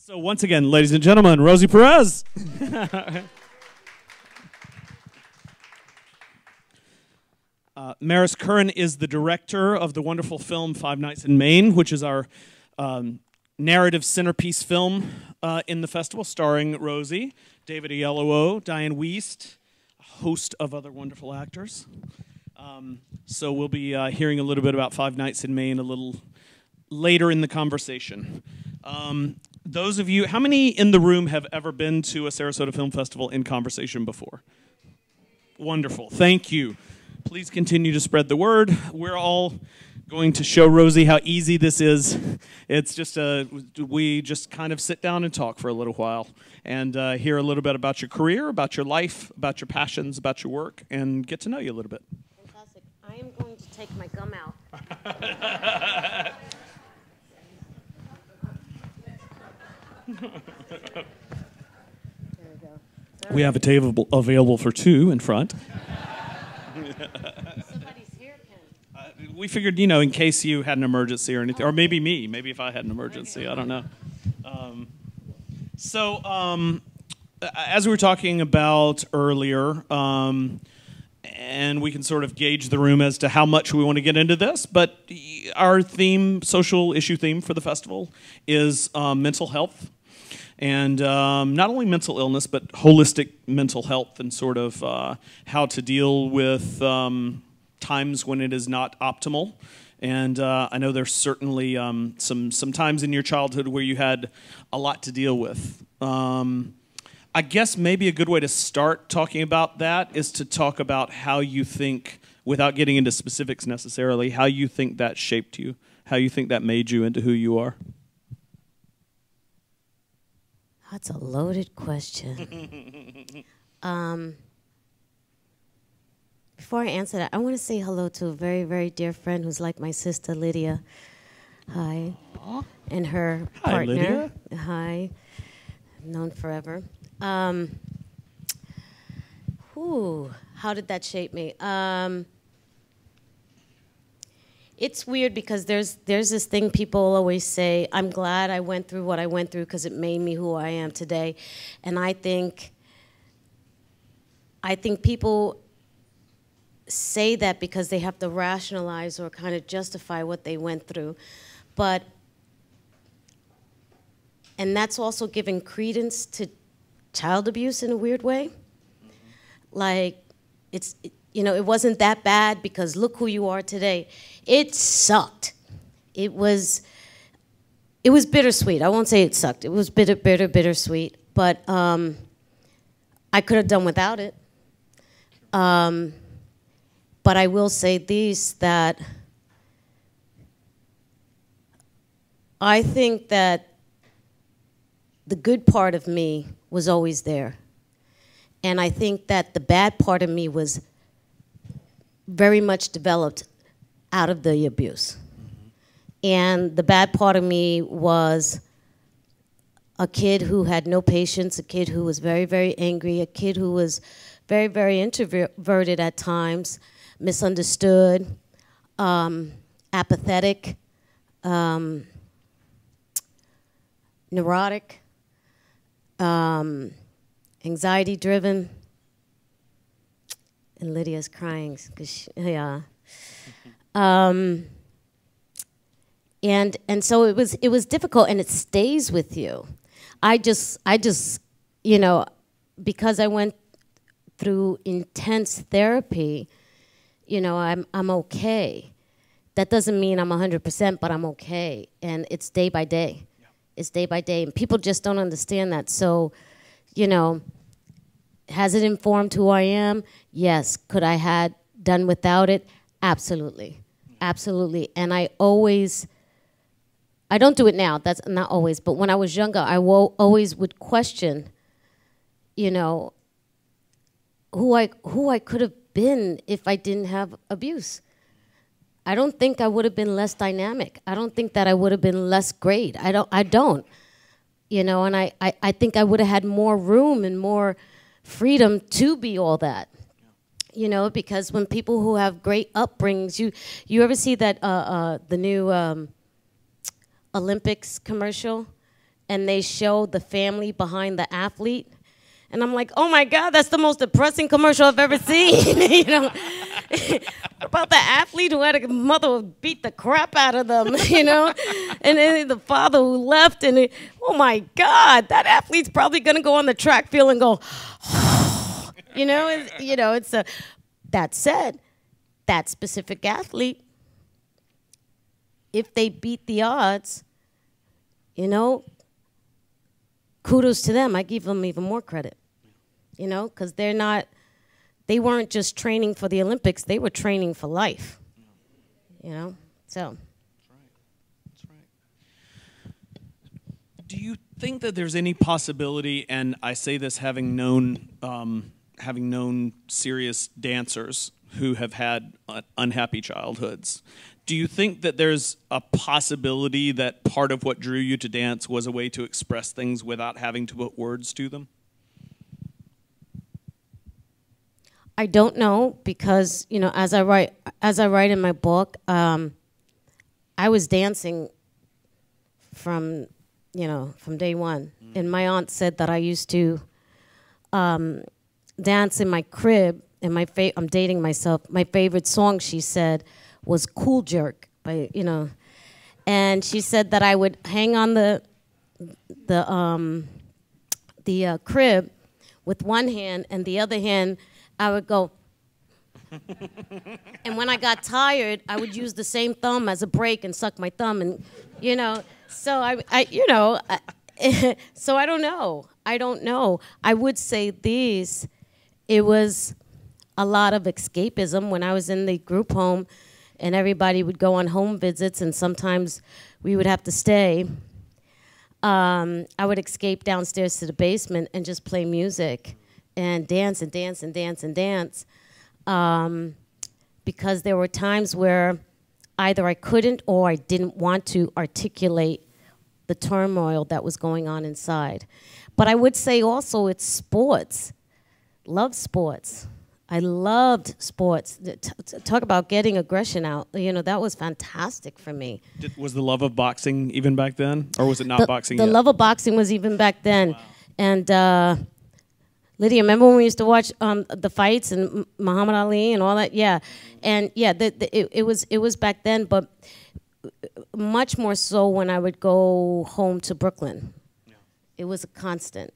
So once again, ladies and gentlemen, Rosie Perez. Maris Curran is the director of the wonderful film 5 Nights in Maine, which is our narrative centerpiece film in the festival, starring Rosie, David Oyelowo, Diane Wiest, a host of other wonderful actors. So we'll be hearing a little bit about 5 Nights in Maine a little later in the conversation. Those of you, how many in the room have ever been to a Sarasota Film Festival in conversation before? Wonderful, thank you. Please continue to spread the word. We're all going to show Rosie how easy this is. It's just we just kind of sit down and talk for a little while and hear a little bit about your career, about your life, about your passions, about your work, and get to know you a little bit. Fantastic. I am going to take my gum out. There we go. We have a table available for 2 in front. Somebody's hair pin. We figured, you know, in case you had an emergency or anything, or maybe me, maybe if I had an emergency, I don't know. As we were talking about earlier, and we can sort of gauge the room as to how much we want to get into this, but our theme, social issue theme for the festival is mental health. And not only mental illness, but holistic mental health and sort of how to deal with times when it is not optimal. And I know there's certainly some times in your childhood where you had a lot to deal with. I guess maybe a good way to start talking about that is to talk about how you think, without getting into specifics necessarily, how you think that shaped you, how you think that made you into who you are. That's a loaded question. Before I answer that, I want to say hello to a very, very dear friend who's like my sister, Lydia. Hi. Aww. And her Hi, partner. Lydia. Hi. I've known forever. How did that shape me? It's weird because there's this thing people always say, I'm glad I went through what I went through because it made me who I am today. And I think people say that because they have to rationalize or kind of justify what they went through. And that's also giving credence to child abuse in a weird way. Like, it wasn't that bad because look who you are today. It sucked. It was bittersweet. I won't say it sucked. It was bittersweet. But I could have done without it. But I will say that I think that the good part of me was always there. And I think that the bad part of me was very much developed out of the abuse. And the bad part of me was a kid who had no patience, a kid who was very, very angry, a kid who was very, very introverted at times, misunderstood, apathetic, neurotic, anxiety-driven. And Lydia's crying because yeah. And so it was difficult, and it stays with you. I just because I went through intense therapy, I'm okay. That doesn't mean I'm 100%, but I'm okay, and it's day by day. Yeah. It's day by day, and people just don't understand that. So, has it informed who I am? Yes. Could I have done without it? Absolutely. Absolutely. And I don't do it now, that's not always, but when I was younger, I always would question, who I could have been if I didn't have abuse. I don't think I would have been less dynamic. I don't think that I would have been less great. I don't. And I think I would have had more room and more freedom to be all that. Because when people who have great upbringings, you ever see that the new Olympics commercial, and they show the family behind the athlete. And I'm like, oh my God, that's the most depressing commercial I've ever seen. You know, about the athlete who had a mother who beat the crap out of them, you know, and then the father who left. And oh my God, that athlete's probably gonna go on the track field and go, it's a. That said, that specific athlete, if they beat the odds, you know, kudos to them. I give them even more credit. You know, because they weren't just training for the Olympics, they were training for life. You know, so. That's right. Do you think that there's any possibility, and I say this having known serious dancers who have had unhappy childhoods, do you think that there's a possibility that part of what drew you to dance was a way to express things without having to put words to them? I don't know, because, you know, as I write in my book, I was dancing from day one. And my aunt said that I used to dance in my crib. And I'm dating myself. My favorite song, she said, was "Cool Jerk" by, you know, and she said that I would hang on the crib with one hand, and the other hand I would go. And when I got tired, I would use the same thumb as a break and suck my thumb, and you know. So so I don't know. I would say this: it was a lot of escapism when I was in the group home, and everybody would go on home visits, and sometimes we would have to stay. I would escape downstairs to the basement and just play music and dance and dance and dance and dance. Because there were times where either I couldn't or I didn't want to articulate the turmoil that was going on inside. But I would say also it's sports. Love sports. I loved sports. Talk about getting aggression out. You know, that was fantastic for me. Was the love of boxing even back then? Or was it not boxing yet? The love of boxing was even back then. Wow. And Lydia, remember when we used to watch the fights and Muhammad Ali and all that? Yeah. And yeah, it was back then, but much more so when I would go home to Brooklyn. Yeah. It was a constant.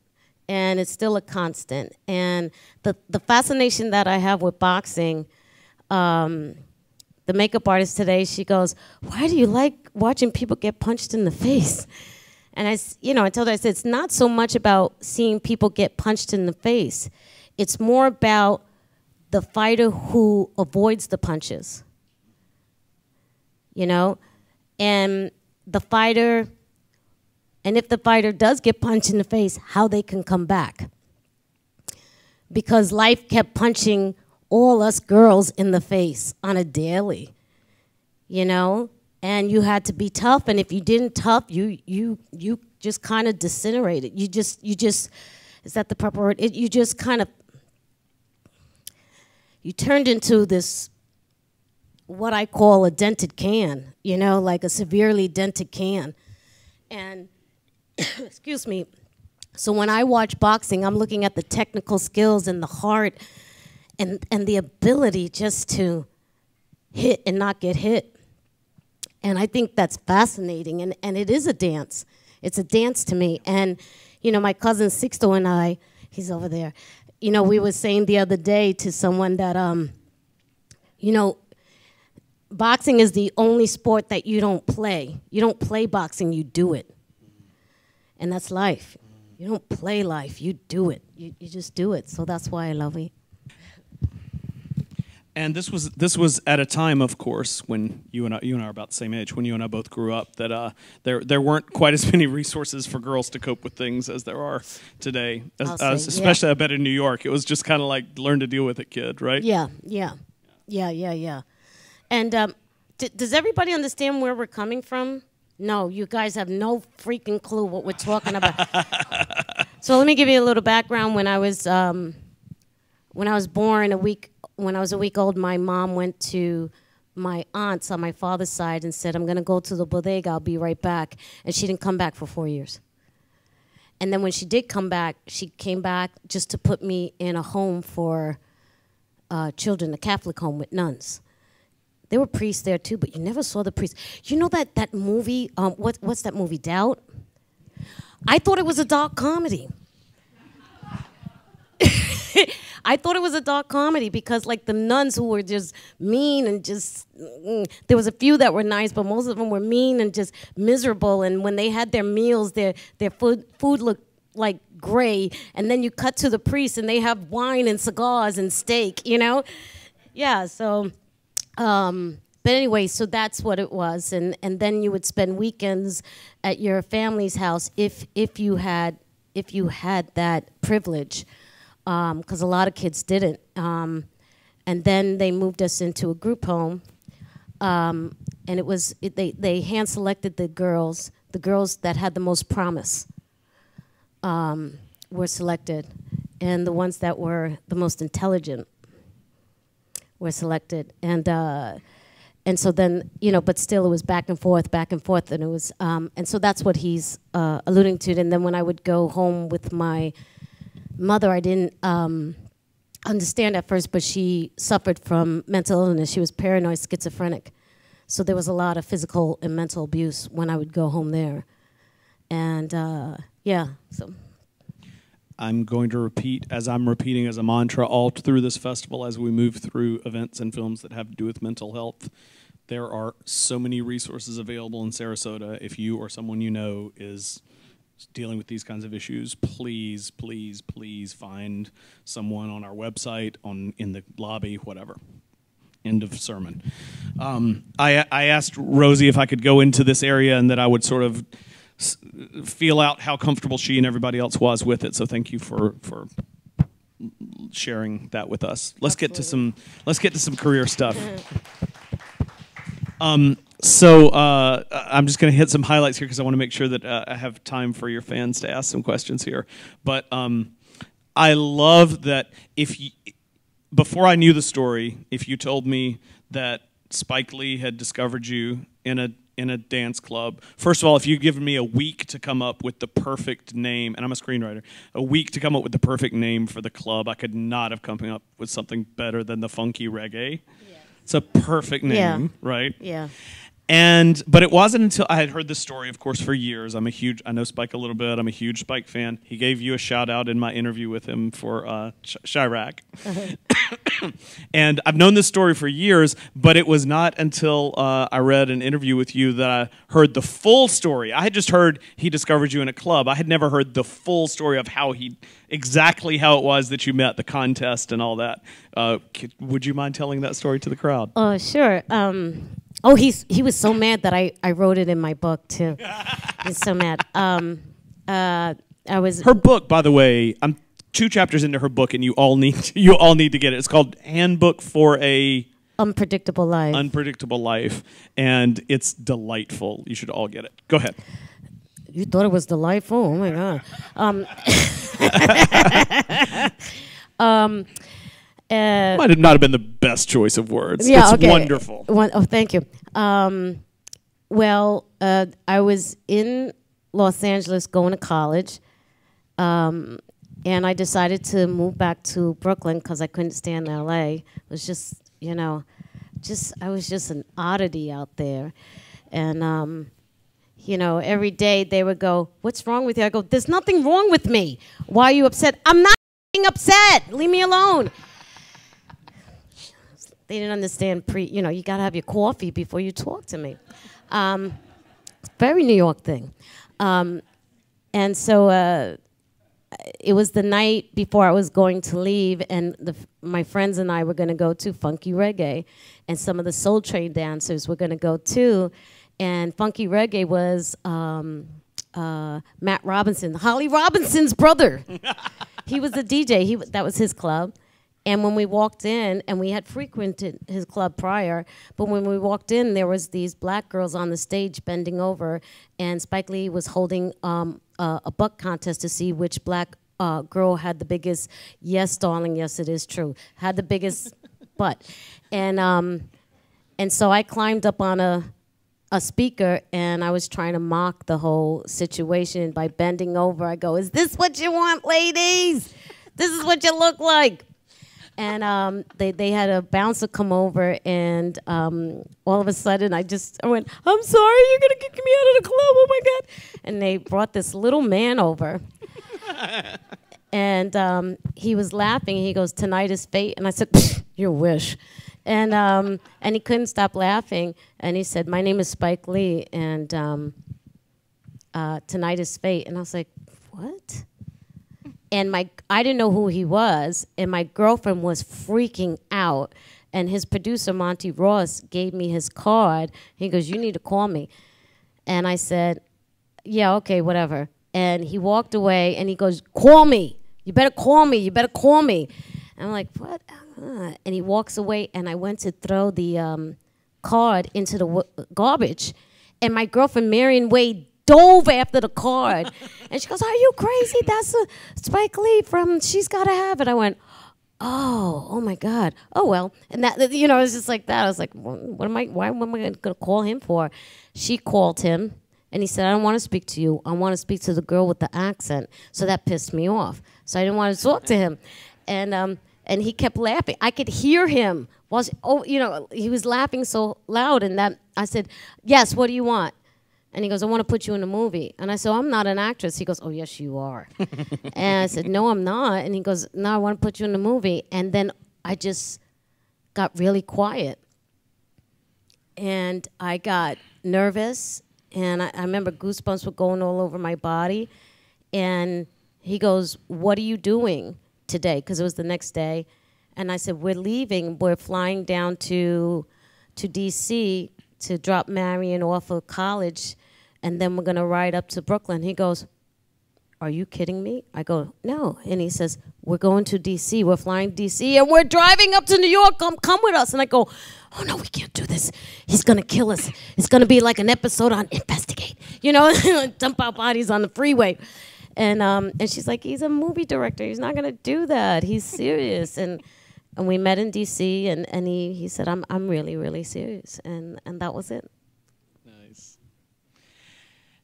And it's still a constant. And the fascination that I have with boxing, the makeup artist today, she goes, "Why do you like watching people get punched in the face?" And I told her, I said, it's not so much about seeing people get punched in the face. It's more about the fighter who avoids the punches. You know? And the fighter... And if the fighter does get punched in the face, how they can come back. Because life kept punching all us girls in the face on a daily, you know? And you had to be tough, and if you didn't tough, you just kind of disintegrated. You just, is that the proper word? You just kind of, you turned into this, what I call a dented can, you know, like a severely dented can. And excuse me. So when I watch boxing, I'm looking at the technical skills and the heart and the ability just to hit and not get hit. And I think that's fascinating. And it is a dance. It's a dance to me. And, you know, my cousin Sixto and I, he's over there, you know, we were saying the other day to someone that, you know, boxing is the only sport that you don't play. You don't play boxing, you do it. And that's life. You don't play life, you do it. You just do it. So that's why I love it. And this was at a time, of course, when you and I are about the same age, when you and I both grew up, that there weren't quite as many resources for girls to cope with things as there are today. Especially, I bet, in New York. It was just kind of like, learn to deal with it, kid, right? Yeah. And does everybody understand where we're coming from? No, you guys have no freaking clue what we're talking about. So let me give you a little background. When I was born, when I was a week old, my mom went to my aunt's on my father's side and said, "I'm going to go to the bodega. I'll be right back." And she didn't come back for 4 years. And then when she did come back, she came back just to put me in a home for children, a Catholic home with nuns. There were priests there too, but you never saw the priests. You know that movie, what's that movie, Doubt? I thought it was a dark comedy. I thought it was a dark comedy because like the nuns who were just mean and just, there was a few that were nice, but most of them were mean and just miserable. And when they had their meals, their food looked like gray. And then you cut to the priest and they have wine and cigars and steak, you know? Yeah, so, but anyway, so that's what it was. And then you would spend weekends at your family's house if you had that privilege. Because a lot of kids didn't. And then they moved us into a group home. And they hand-selected the girls that had the most promise were selected. And the ones that were the most intelligent were selected. And so then, you know, but still it was back and forth, and it was, and so that's what he's alluding to. And then when I would go home with my mother, I didn't understand at first, but she suffered from mental illness. She was paranoid schizophrenic. So there was a lot of physical and mental abuse when I would go home there. And yeah, so. I'm going to repeat, as I'm repeating as a mantra all through this festival as we move through events and films that have to do with mental health. There are so many resources available in Sarasota. If you or someone you know is dealing with these kinds of issues, please, please, please find someone on our website, in the lobby, whatever. End of sermon. I asked Rosie if I could go into this area and that I would sort of feel out how comfortable she and everybody else was with it. So thank you for sharing that with us. Let's get to some career stuff. So I'm just going to hit some highlights here because I want to make sure that I have time for your fans to ask some questions here. But I love that before I knew the story, if you told me that Spike Lee had discovered you in a dance club, first of all, if you'd given me a week to come up with the perfect name, and I'm a screenwriter, a week to come up with the perfect name for the club, I could not have come up with something better than the Funky Reggae. Yeah. It's a perfect name, right? Yeah. But it wasn't until I had heard this story, of course, for years. I know Spike a little bit. I'm a huge Spike fan. He gave you a shout out in my interview with him for Chirac. And I've known this story for years, but it was not until I read an interview with you that I heard the full story. I had just heard he discovered you in a club. I had never heard the full story of exactly how it was that you met, the contest and all that. Would you mind telling that story to the crowd? Sure. He was so mad that I wrote it in my book too. He's so mad. Her book, by the way. I'm 2 chapters into her book, and you all need to get it. It's called Handbook for a Unpredictable Life. Unpredictable Life, and it's delightful. You should all get it. Go ahead. You thought it was delightful? Oh my God. Might not have been the best choice of words. Yeah, it's wonderful. Thank you. Well, I was in Los Angeles going to college, and I decided to move back to Brooklyn because I couldn't stand LA. It was just, I was just an oddity out there. And, every day they would go, "What's wrong with you?" I go, "There's nothing wrong with me. Why are you upset?" "I'm not upset. Leave me alone." They didn't understand you got to have your coffee before you talk to me. Very New York thing. And so it was the night before I was going to leave, and my friends and I were going to go to Funky Reggae, and some of the Soul Train dancers were going to go too. And Funky Reggae was Matt Robinson, Holly Robinson's brother. He was the DJ. That was his club. And when we walked in, and we had frequented his club prior, but when we walked in, there was these black girls on the stage bending over, and Spike Lee was holding a butt contest to see which black girl had the biggest, yes, darling, yes, it is true, had the biggest butt. And so I climbed up on a a speaker, and I was trying to mock the whole situation by bending over. I go, "Is this what you want, ladies? This is what you look like." And they had a bouncer come over, and all of a sudden I went, "I'm sorry, you're gonna kick me out of the club, oh my God." And they brought this little man over. And he was laughing. He goes, "Tonight is fate." And I said, "You wish." And he couldn't stop laughing. And he said, "My name is Spike Lee, and tonight is fate." And I was like, "What?" And I didn't know who he was, and my girlfriend was freaking out. And his producer, Monty Ross, gave me his card. He goes, "You need to call me." And I said, "Yeah, okay, whatever." And he walked away, and he goes, "Call me. You better call me. You better call me." And I'm like, "What?" And he walks away, and I went to throw the card into the garbage. And my girlfriend, Marion Wade, dove after the card. And she goes, "Are you crazy? That's a Spike Lee from She's Gotta Have It." I went, oh my God. Oh, well. And that, it was just like that. I was like, why am I going to call him for? She called him, and he said, "I don't want to speak to you. I want to speak to the girl with the accent." So that pissed me off. So I didn't want to talk to him. And he kept laughing. I could hear him. He was laughing so loud, and that I said, "Yes, what do you want?" And he goes, "I want to put you in a movie." And I said, "I'm not an actress." He goes, "Oh, yes, you are." And I said, "No, I'm not." And he goes, "No, I want to put you in a movie." And then I just got really quiet. And I got nervous. And I remember goosebumps were going all over my body. And he goes, "What are you doing today?" Because it was the next day. And I said, "We're leaving. We're flying down to D.C. to drop Marion off of college. And then we're going to ride up to Brooklyn." He goes, "Are you kidding me?" I go, "No." And he says, "We're going to D.C. We're flying to D.C. and we're driving up to New York. Come with us." And I go, "Oh, no, we can't do this. He's going to kill us. It's going to be like an episode on Investigate. Dump our bodies on the freeway." And she's like, "He's a movie director. He's not going to do that. He's serious." And we met in D.C. and he said, I'm really, really serious." And that was it. Nice.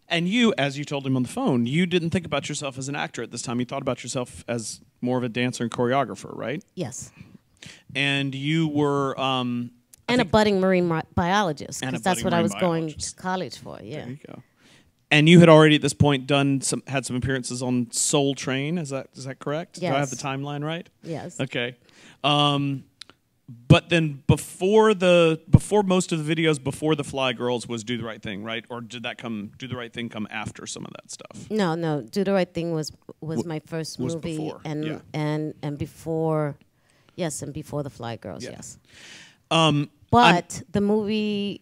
And you, as you told him on the phone, you didn't think about yourself as an actor at this time. You thought about yourself as more of a dancer and choreographer, right? Yes. And you were... and a budding marine biologist, because that's what I was going to college for, yeah. There you go. And you had already at this point had some appearances on Soul Train. Is that correct? Yes. Do I have the timeline right? Yes. Okay. But then before most of the videos before the Fly Girls was Do the Right Thing, right? Or did Do the Right Thing come after some of that stuff? No. Do the Right Thing was my first movie, before, and before, yes, and before the Fly Girls, yeah. yes. But the movie,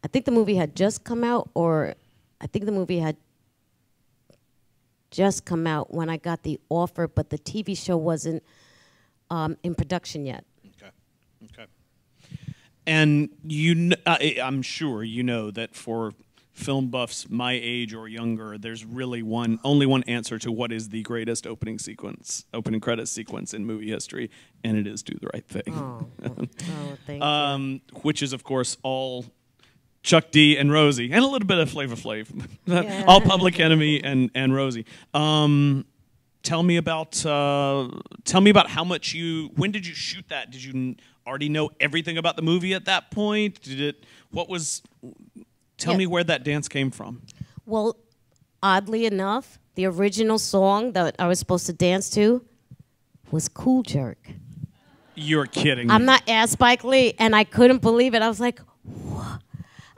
I think the movie had just come out, or I think the movie had just come out when I got the offer, but the TV show wasn't in production yet. Okay. And I'm sure you know that for film buffs my age or younger, there's really only one answer to what is the greatest opening credit sequence in movie history, and it is Do the Right Thing. Thank you. Which is, of course, all Chuck D and Rosie, and a little bit of Flavor Flav. Yeah. All Public Enemy and Rosie. Tell me about how much when did you shoot that? Did you already know everything about the movie at that point? Tell me where that dance came from. Well, oddly enough, the original song that I was supposed to dance to was Cool Jerk. You're kidding me. I'm not as Spike Lee, and I couldn't believe it. I was like, what?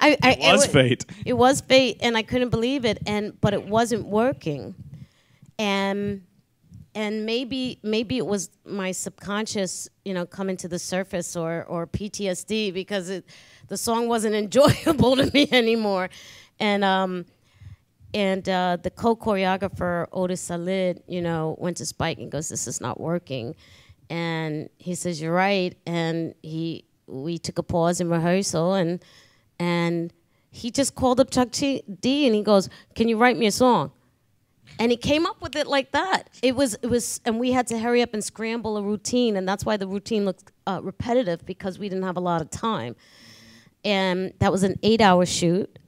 It was fate. It was fate, and I couldn't believe it, but it wasn't working. And maybe it was my subconscious, coming to the surface, or PTSD, because the song wasn't enjoyable to me anymore. And the co-choreographer Otis Salid, went to Spike and goes, "This is not working." And he says, "You're right." And we took a pause in rehearsal, and he just called up Chuck D and he goes, "Can you write me a song?" And he came up with it like that. It was, and we had to hurry up and scramble a routine, and that's why the routine looked repetitive, because we didn't have a lot of time. And that was an 8-hour shoot,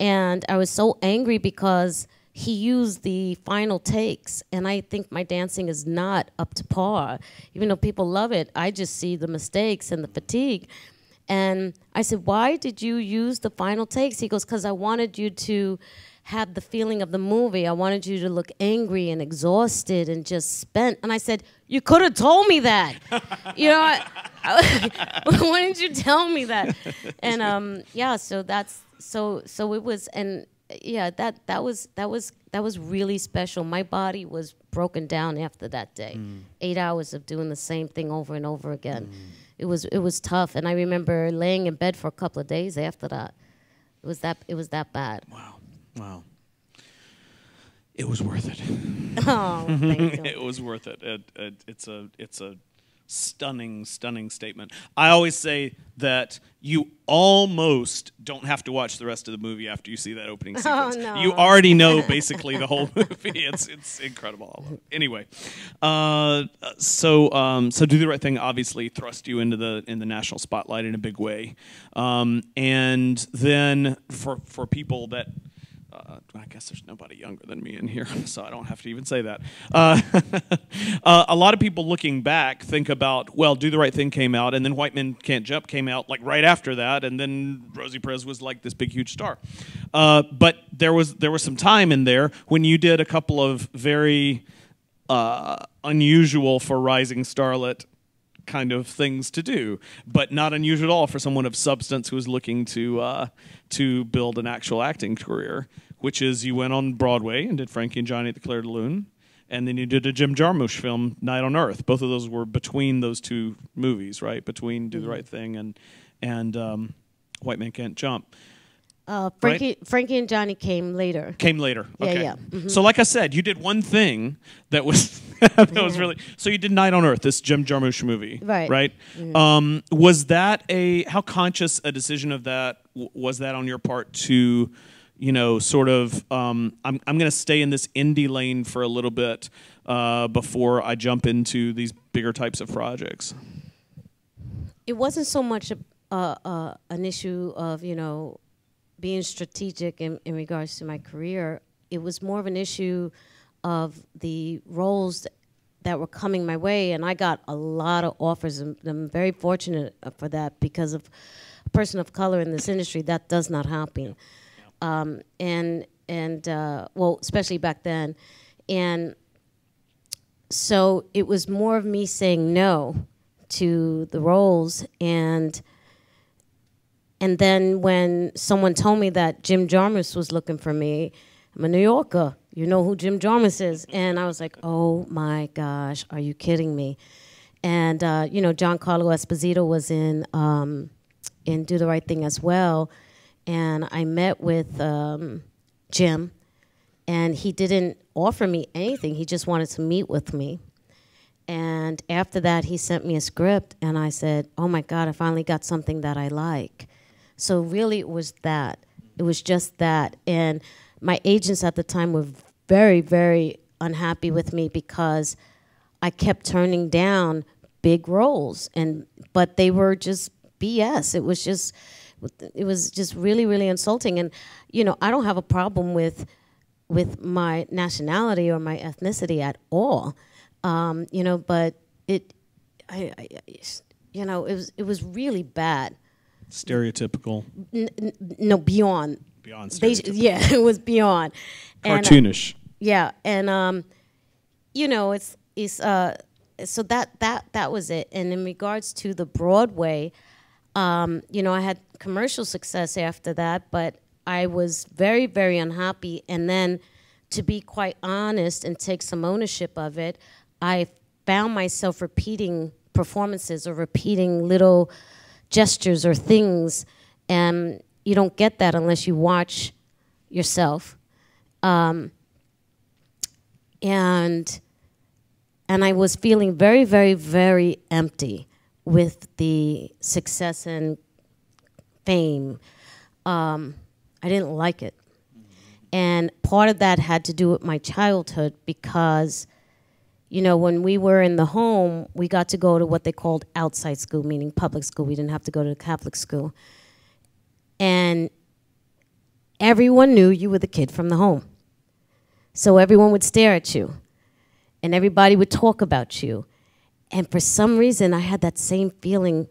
and I was so angry because he used the final takes, and I think my dancing is not up to par. Even though people love it, I just see the mistakes and the fatigue. And I said, why did you use the final takes? He goes, because I wanted you to have the feeling of the movie. I wanted you to look angry and exhausted and just spent. And I said, you could have told me that. You know, why didn't you tell me that? And yeah, so that's so it was, and yeah, that was really special. My body was broken down after that day. 8 hours of doing the same thing over and over again. It was tough, and I remember laying in bed for a couple of days after that. It was that bad. Wow. Wow. It was worth it. Oh, thank you. It was worth it. It's a stunning statement. I always say that you almost don't have to watch the rest of the movie after you see that opening sequence. Oh, no. You already know basically the whole movie. It's incredible. Anyway, so Do the Right Thing obviously thrust you into the national spotlight in a big way, and then for people that. I guess there's nobody younger than me in here, so I don't have to even say that. A lot of people looking back think about, well, Do the Right Thing came out, and then White Men Can't Jump came out like right after that, and then Rosie Perez was like this big, huge star. But there was some time in there when you did a couple of very unusual for rising starlet kind of things to do, but not unusual at all for someone of substance who was looking to build an actual acting career, which is you went on Broadway and did Frankie and Johnny at the Claire de Lune, and then you did a Jim Jarmusch film, Night on Earth. Both of those were between those two movies, right? Between Do the Right Thing and White Man Can't Jump. Frankie and Johnny came later. Came later. Okay. Yeah. Mm-hmm. So, like I said, you did one thing that was that was really. So you did Night on Earth, this Jim Jarmusch movie, right? Right. Mm-hmm. Was that how conscious a decision of that was that on your part to, sort of I'm going to stay in this indie lane for a little bit before I jump into these bigger types of projects? It wasn't so much an issue of being strategic in regards to my career. It was more of an issue of the roles that were coming my way, and I got a lot of offers, and I'm very fortunate for that, because of a person of color in this industry, that does not happen. Well, especially back then. And so it was more of me saying no to the roles, and then when someone told me that Jim Jarmusch was looking for me, I'm a New Yorker. You know who Jim Jarmusch is? And I was like, oh my gosh, are you kidding me? And Giancarlo Esposito was in Do the Right Thing as well. And I met with Jim, and he didn't offer me anything. He just wanted to meet with me. And after that, he sent me a script, and I said, oh my God, I finally got something that I like. So really it was that. It was just that. And my agents at the time were very, very unhappy with me because I kept turning down big roles, but they were just BS. It was just really, really insulting. And, I don't have a problem with my nationality or my ethnicity at all. But it was really bad. Stereotypical. No, beyond. Beyond stereotypical. It was beyond. Cartoonish. And so that was it. And in regards to the Broadway, I had commercial success after that, but I was very, very unhappy. And then, to be quite honest and take some ownership of it, I found myself repeating performances or repeating little gestures or things, and you don't get that unless you watch yourself. And I was feeling very, very, very empty with the success and fame. I didn't like it. And part of that had to do with my childhood because, you know, when we were in the home, we got to go to what they called outside school, meaning public school. We didn't have to go to the Catholic school. And everyone knew you were the kid from the home. So everyone would stare at you. And everybody would talk about you. And for some reason, I had that same feeling.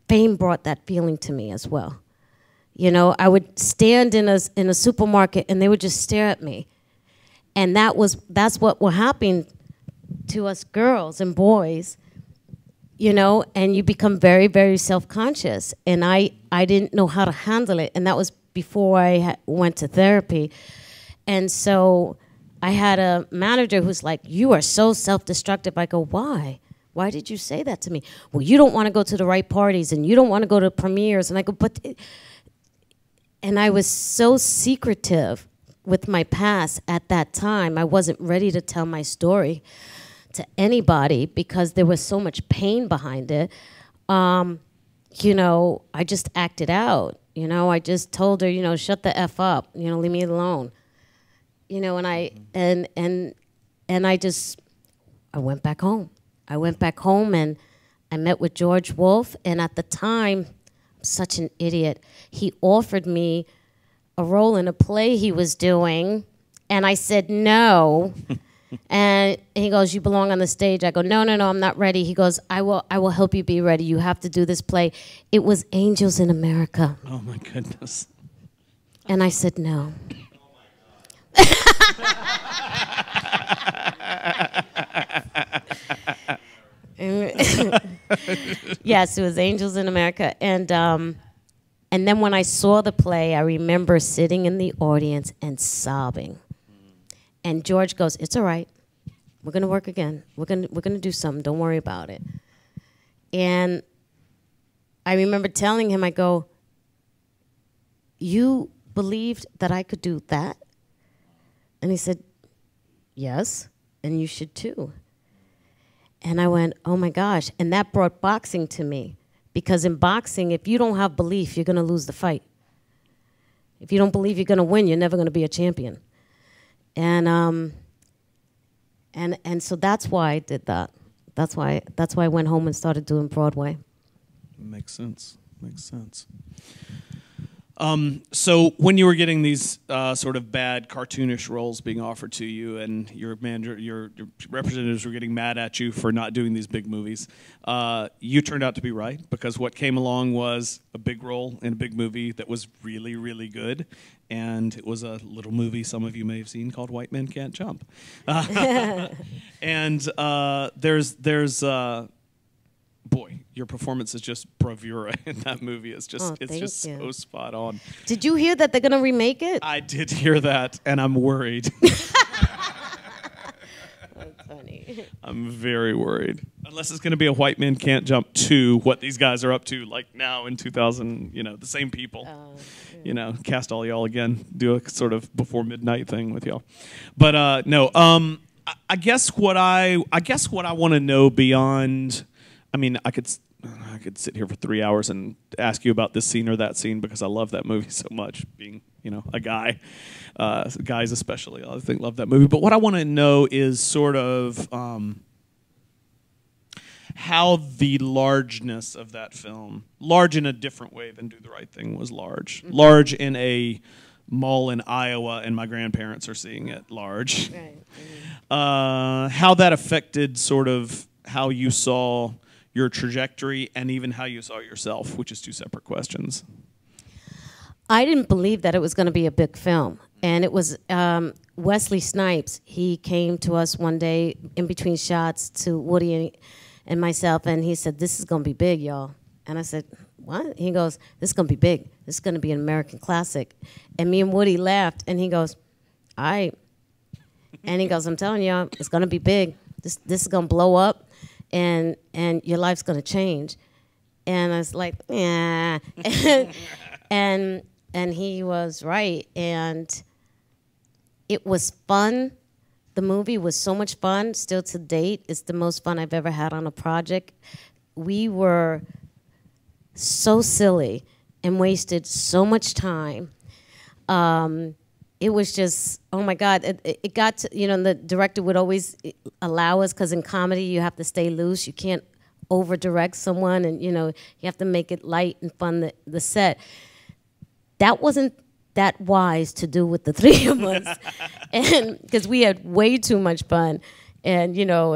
Fame brought that feeling to me as well. You know, I would stand in a supermarket and they would just stare at me. And that's what will happen to us girls and boys, you know, and you become very, very self-conscious. And I didn't know how to handle it. And that was before I went to therapy. And so I had a manager who's like, "You are so self-destructive." I go, "Why? Why did you say that to me?" "Well, you don't want to go to the right parties and you don't want to go to premieres." And I go, "But..." And I was so secretive with my past at that time. I wasn't ready to tell my story to anybody because there was so much pain behind it. You know, I just acted out. You know, I just told her, you know, "Shut the F up. You know, leave me alone." You know, and I went back home. I went back home and I met with George Wolfe. And at the time, I'm such an idiot. He offered me a role in a play he was doing, and I said no. And he goes, "You belong on the stage." I go, "No, I'm not ready." He goes, I will help you be ready. You have to do this play." It was Angels in America. Oh my goodness. And I said no. Yes, it was Angels in America. And then when I saw the play, I remember sitting in the audience and sobbing. And George goes, "It's all right. We're gonna work again. We're gonna do something. Don't worry about it." And I remember telling him, I go, "You believed that I could do that?" And he said, "Yes, and you should too." And I went, "Oh my gosh." And that brought boxing to me. Because in boxing, if you don't have belief, you're going to lose the fight. If you don't believe you're going to win, you're never going to be a champion. And so that's why I did that. That's why I went home and started doing Broadway. Makes sense. Makes sense. So when you were getting these sort of bad cartoonish roles being offered to you, and your manager, your representatives were getting mad at you for not doing these big movies, you turned out to be right, because what came along was a big role in a big movie that was really, really good, and it was a little movie some of you may have seen called White Men Can't Jump. And there's boy, your performance is just bravura in that movie. It's just so spot on. Did you hear that they're going to remake it? I did hear that, and I'm worried. That's funny. I'm very worried. Unless it's going to be a White Men Can't Jump 2, what these guys are up to, like now in 2000, you know, the same people. Yeah. You know, cast all y'all again, do a sort of before midnight thing with y'all. But no, I guess what I want to know beyond, I mean, I could sit here for 3 hours and ask you about this scene or that scene because I love that movie so much. Being, you know, a guy, guys especially, I think love that movie. But what I want to know is sort of how the largeness of that film, large in a different way than Do the Right Thing was large, mm-hmm. large in a mall in Iowa, and my grandparents are seeing it large. Right. Mm-hmm. How that affected sort of how you saw your trajectory and even how you saw yourself, which is two separate questions. I didn't believe that it was going to be a big film. And it was Wesley Snipes. He came to us one day in between shots to Woody and myself, and he said, "This is going to be big, y'all." And I said, "What?" He goes, "This is going to be big. This is going to be an American classic." And me and Woody laughed, and he goes, "All right." And he goes, "I'm telling y'all, it's going to be big. This is going to blow up. And your life's gonna change." And I was like, "Yeah." and he was right. And it was fun. The movie was so much fun. Still to date, it's the most fun I've ever had on a project. We were so silly and wasted so much time. it was just, oh my God, it got to, you know, the director would always allow us, because in comedy you have to stay loose. You can't over direct someone, and you know, you have to make it light and fun, the set. That wasn't that wise to do with the three of us, and because we had way too much fun. And you know,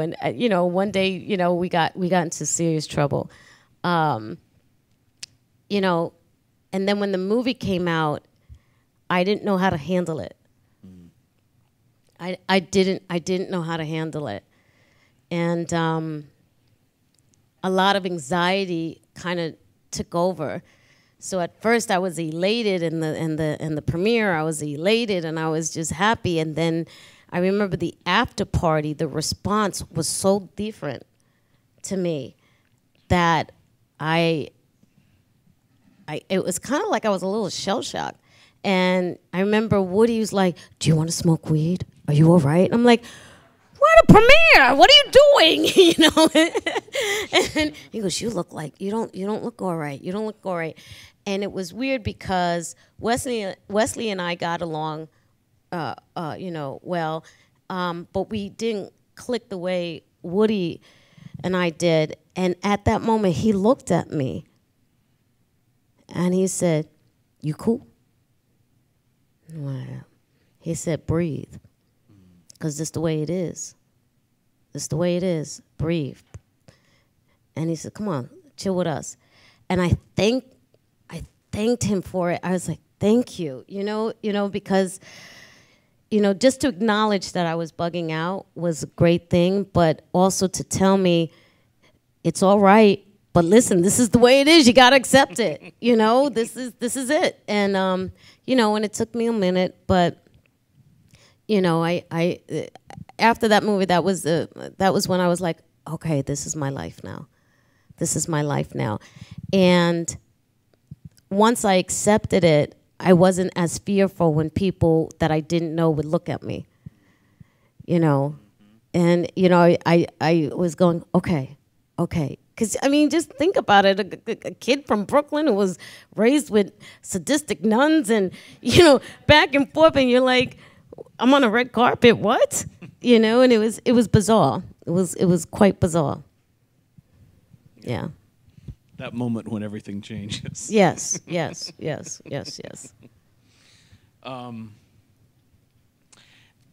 one day, you know, we got into serious trouble. You know, and then when the movie came out, I didn't know how to handle it. I didn't know how to handle it, and a lot of anxiety kind of took over. So at first I was elated in the premiere. I was elated and I was just happy. And then I remember the after party. The response was so different to me that it was kind of like I was a little shell shocked. And I remember Woody was like, "Do you want to smoke weed? Are you all right?" And I'm like, "We're at a premiere. What are you doing?" You know. And he goes, "You look like you don't look all right. You don't look all right." And it was weird because Wesley and I got along, you know, well, but we didn't click the way Woody and I did. And at that moment, he looked at me and he said, "You cool?" Wow. He said, "Breathe, because this is the way it is. This is the way it is. Breathe." And he said, "Come on, chill with us." And I thanked him for it. I was like, "Thank you," you know, because, you know, just to acknowledge that I was bugging out was a great thing, but also to tell me it's all right. But listen, this is the way it is. You got to accept it. You know, this is it. And you know, and it took me a minute, but you know, I after that movie, that was when I was like, okay, this is my life now. This is my life now. And once I accepted it, I wasn't as fearful when people that I didn't know would look at me. You know, and you know, I was going, okay. Because, I mean, just think about it. A kid from Brooklyn who was raised with sadistic nuns and, you know, back and forth. And you're like, I'm on a red carpet, what? You know, and it was bizarre. It was quite bizarre. Yeah. That moment when everything changes. Yes.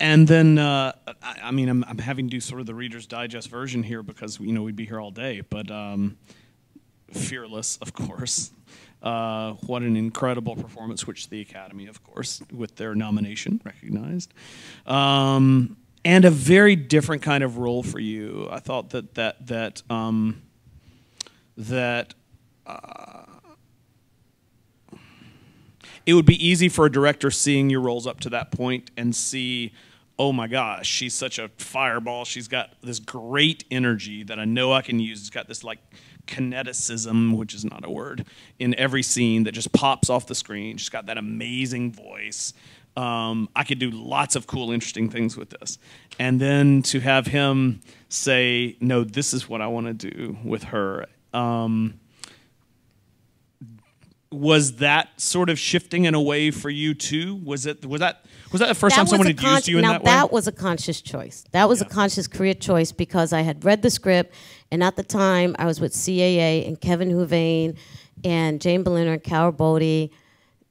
And then, I mean, I'm having to do sort of the Reader's Digest version here because, you know, we'd be here all day. But Fearless, of course. What an incredible performance, which the Academy, of course, with their nomination, recognized. And a very different kind of role for you. I thought that it would be easy for a director seeing your roles up to that point and see, oh my gosh, she's such a fireball. She's got this great energy that I know I can use. It's got this like kineticism, which is not a word, in every scene that just pops off the screen. She's got that amazing voice. I could do lots of cool, interesting things with this. And then to have him say, no, this is what I want to do with her. Was that sort of shifting in a way for you too? Was that the first time someone had used you in that way? Now that was a conscious choice. That was a conscious career choice because I had read the script, and at the time I was with CAA and Kevin Houvain and Jane Berliner and Carol Bodie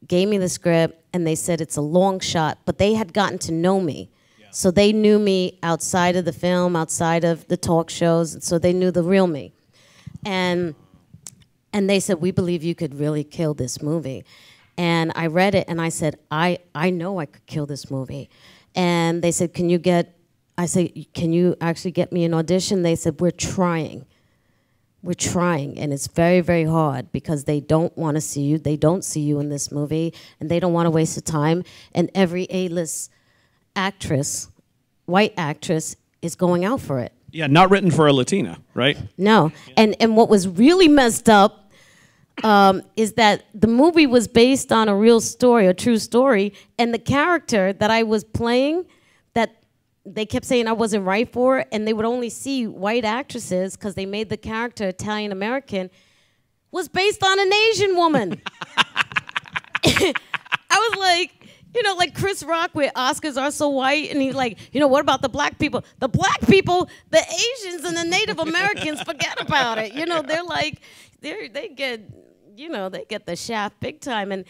gave me the script, and they said it's a long shot, but they had gotten to know me. Yeah. So they knew me outside of the film, outside of the talk shows, and so they knew the real me. And they said, we believe you could really kill this movie. And I read it, and I said, I know I could kill this movie. And they said, can you actually get me an audition? They said, we're trying. We're trying, and it's very, very hard because they don't want to see you. They don't see you in this movie, and they don't want to waste the time. And every A-list actress, white actress, is going out for it. Yeah, not written for a Latina, right? No. Yeah. And what was really messed up is that the movie was based on a real story, a true story, and the character that I was playing, that they kept saying I wasn't right for, and they would only see white actresses because they made the character Italian-American, was based on an Asian woman. I was like, You know, like Chris Rock, where Oscars are so white, and he's like, you know, what about the black people? The black people, the Asians, and the Native Americans, forget about it. You know, they're like, they get, you know, they get the shaft big time, and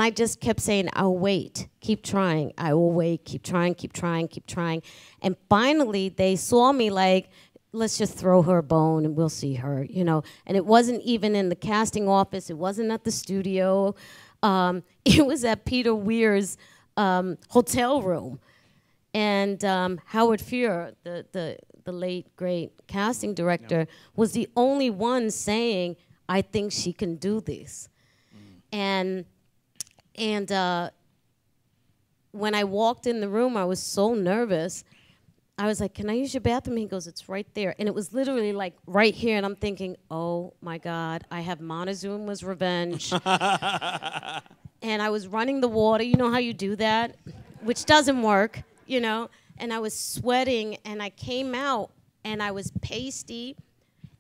I just kept saying, I'll wait, keep trying, I will wait, keep trying, keep trying, keep trying, and finally they saw me like, let's just throw her a bone and we'll see her, you know. And it wasn't even in the casting office. It wasn't at the studio. It was at Peter Weir's hotel room. And Howard Fuhr, the late, great casting director, was the only one saying, I think she can do this. And when I walked in the room, I was so nervous. I was like, can I use your bathroom? He goes, it's right there. And it was literally like right here. And I'm thinking, oh my God, I have Montezuma's revenge. And I was running the water. You know how you do that? Which doesn't work, you know? And I was sweating and I came out and I was pasty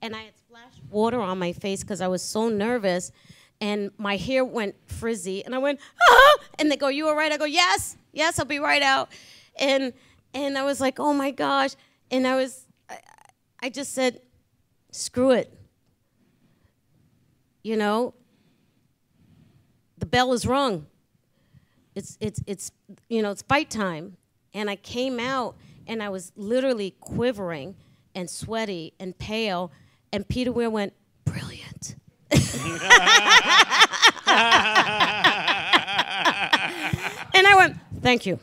and I had splashed water on my face because I was so nervous. And my hair went frizzy. And I went, ah! And they go, you all right? I go, yes, I'll be right out. And I was like, oh my gosh. And I just said, screw it. You know, the bell is rung. It's you know, it's fight time. And I came out and I was literally quivering and sweaty and pale. And Peter Weir went, brilliant. And I went, thank you.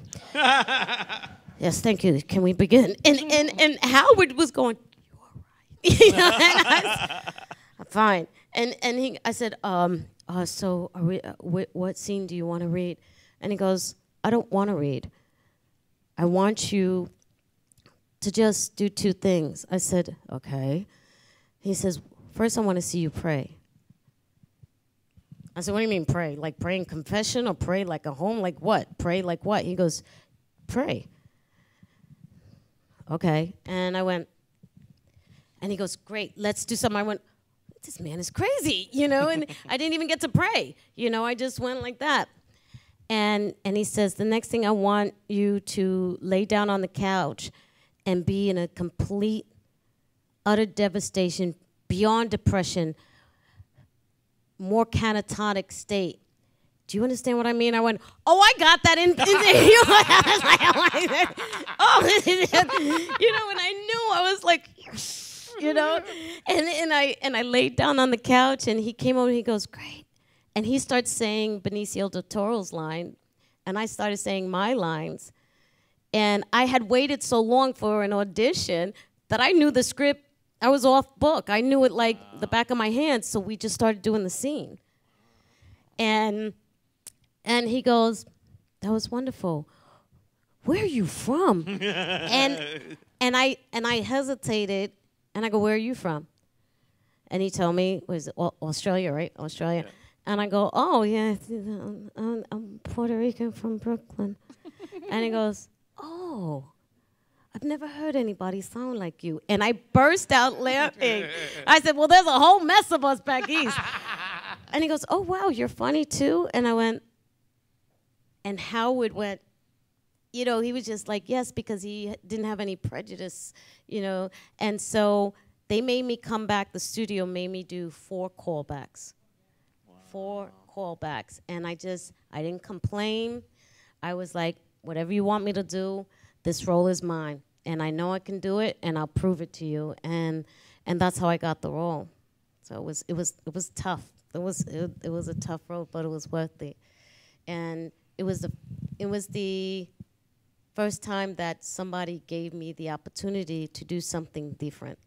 Yes, thank you. Can we begin? And Howard was going, you all right? You know, and I was, fine. And I said, so are we, what scene do you want to read? And he goes, I don't want to read. I want you to just do two things. I said, okay. He says, first I want to see you pray. I said, what do you mean pray? Like pray in confession or pray like a home? Like what? Pray like what? He goes, pray. Okay. And I went, and he goes, great, let's do something. I went, this man is crazy, you know, and I didn't even get to pray. You know, I just went like that. And he says, the next thing I want you to lay down on the couch and be in a complete, utter devastation, beyond depression, more catatonic state. Do you understand what I mean? I went, oh, I got that in you know, and I knew, I was like, you know, and I laid down on the couch, and he came over and he goes, great. And he starts saying Benicio del Toro's line, and I started saying my lines. And I had waited so long for an audition that I knew the script. I was off book. I knew it like the back of my hand, so we just started doing the scene. And he goes, that was wonderful. Where are you from? and I hesitated, and I go, where are you from? And he told me, was it Australia, right? Australia. Yeah. And I go, oh, yeah, I'm Puerto Rican from Brooklyn. And he goes, oh, I've never heard anybody sound like you. And I burst out laughing. I said, well, there's a whole mess of us back east. And he goes, oh, wow, you're funny too? And I went, and Howard went, you know, he was just like, yes, because he didn't have any prejudice, you know. And so they made me come back. The studio made me do 4 callbacks. Wow. 4 callbacks. And I didn't complain. I was like, whatever you want me to do, this role is mine. And I know I can do it, and I'll prove it to you. And that's how I got the role. So it was tough. It was a tough role, but it was worth it. And it was the first time that somebody gave me the opportunity to do something different.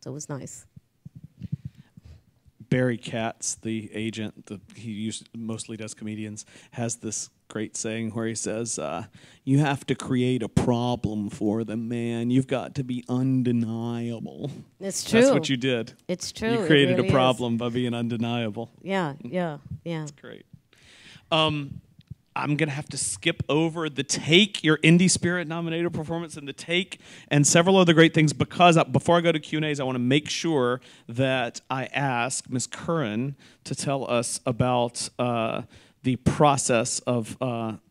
So it was nice. Barry Katz, the agent, he mostly does comedians, has this great saying where he says, you have to create a problem for them, man. You've got to be undeniable. It's true. That's what you did. It's true. You created really a problem by being undeniable. Yeah. That's great. I'm going to have to skip over The Take, your Indie Spirit nominated performance in The Take, and several other great things, because before I go to Q&As, I want to make sure that I ask Ms. Curran to tell us about the process of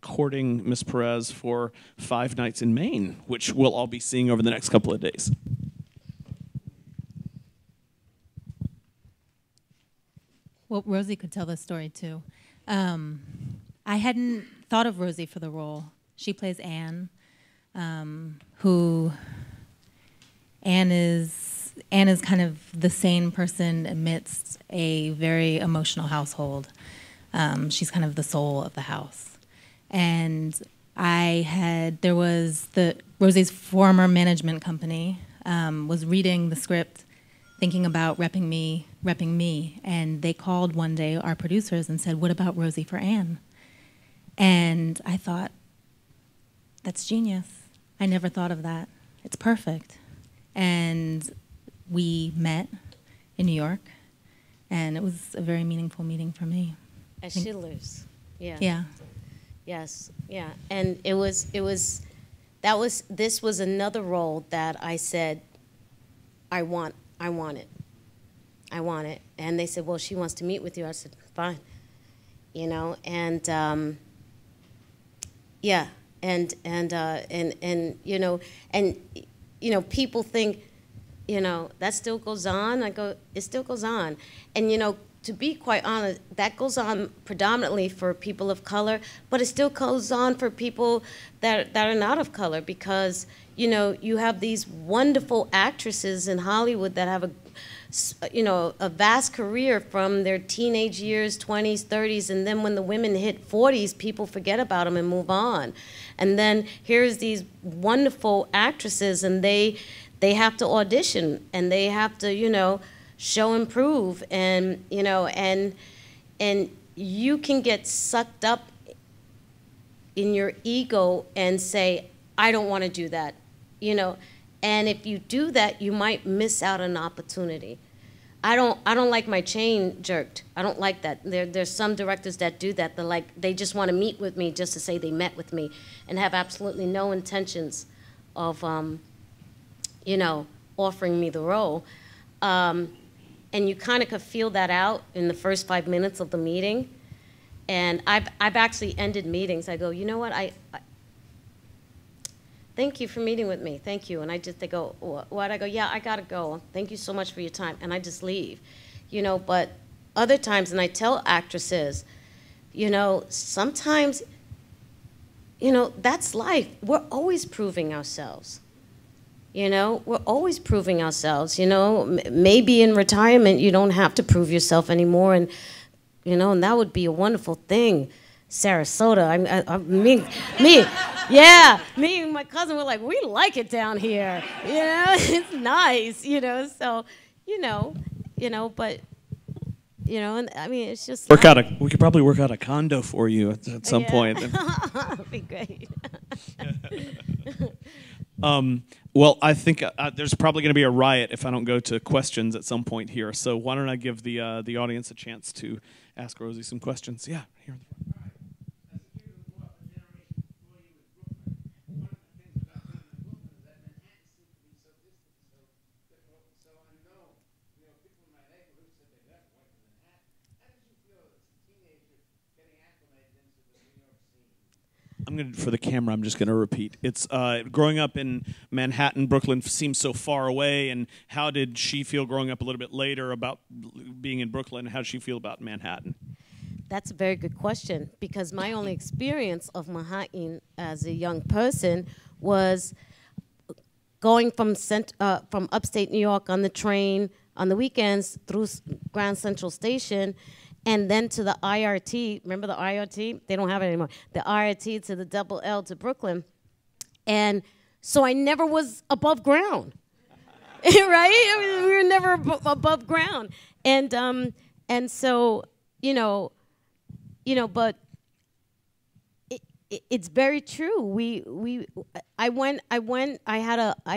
courting Ms. Perez for 5 Nights in Maine, which we'll all be seeing over the next couple of days. Well, Rosie could tell this story too. I hadn't thought of Rosie for the role. She plays Anne, who Anne is kind of the sane person amidst a very emotional household. She's kind of the soul of the house. And Rosie's former management company was reading the script, thinking about repping me, and they called one day our producers and said, "What about Rosie for Anne?" And I thought, that's genius. I never thought of that. It's perfect. And we met in New York, and it was a very meaningful meeting for me. As Schindler's, yeah. Yeah. Yes, yeah. And this was another role that I said, I want it. And they said, well, she wants to meet with you. I said, fine. Yeah, and people think, that still goes on. I go, it still goes on. And, to be quite honest, that goes on predominantly for people of color, but it still goes on for people that are not of color, because, you have these wonderful actresses in Hollywood that have a vast career from their teenage years, 20s, 30s, and then when the women hit 40s, people forget about them and move on. And then here's these wonderful actresses, and they have to audition, and they have to, show and prove, and, and you can get sucked up in your ego and say, I don't want to do that, and if you do that, you might miss out on an opportunity. I don't like my chain jerked. I don't like that. There's some directors that do that. They just want to meet with me just to say they met with me, and have absolutely no intentions of, offering me the role. And you kind of could feel that out in the first 5 minutes of the meeting. And I've actually ended meetings. I go, you know what? I thank you for meeting with me. Thank you. And they go, what? I go, yeah, I gotta go. Thank you so much for your time. And I just leave, But other times, and I tell actresses, sometimes, that's life. We're always proving ourselves. We're always proving ourselves. Maybe in retirement you don't have to prove yourself anymore, and and that would be a wonderful thing. Sarasota, me and my cousin were like, we like it down here. It's nice. So, but. And I mean, it's just we could probably work out a condo for you at some point. That'd be great. Well, I think there's probably going to be a riot if I don't go to questions at some point here. So why don't I give the audience a chance to ask Rosie some questions? Yeah, here in the front. For the camera, I'm just going to repeat. It's growing up in Manhattan, Brooklyn seems so far away, and how did she feel growing up a little bit later about being in Brooklyn? How did she feel about Manhattan? That's a very good question, because my only experience of Manhattan as a young person was going from upstate New York on the train on the weekends through Grand Central Station, and then to the IRT. Remember the IRT? They don't have it anymore. The IRT to the Double L to Brooklyn. And so I never was above ground, right? I mean, we were never above ground. And so, but it's very true. I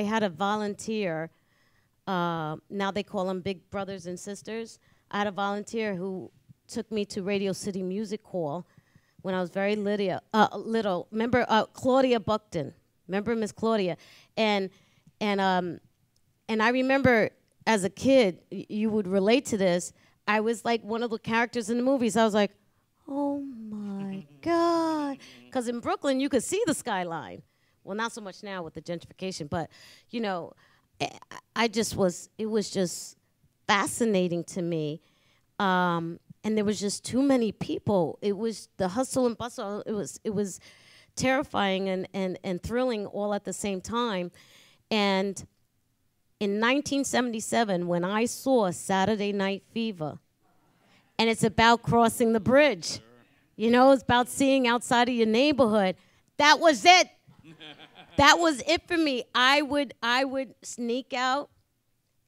had a volunteer. Now they call them big brothers and sisters. I had a volunteer who took me to Radio City Music Hall when I was very little. Remember Claudia Buckton? Remember Miss Claudia? And I remember as a kid, you would relate to this. I was like one of the characters in the movies. I was like, oh my God. Because in Brooklyn, you could see the skyline. Well, not so much now with the gentrification, but, you know, it was just fascinating to me. And there was just too many people. It was the hustle and bustle. It was terrifying and thrilling all at the same time. And in 1977, when I saw Saturday Night Fever, and it's about crossing the bridge, you know, it's about seeing outside of your neighborhood. That was it. That was it for me. I would sneak out,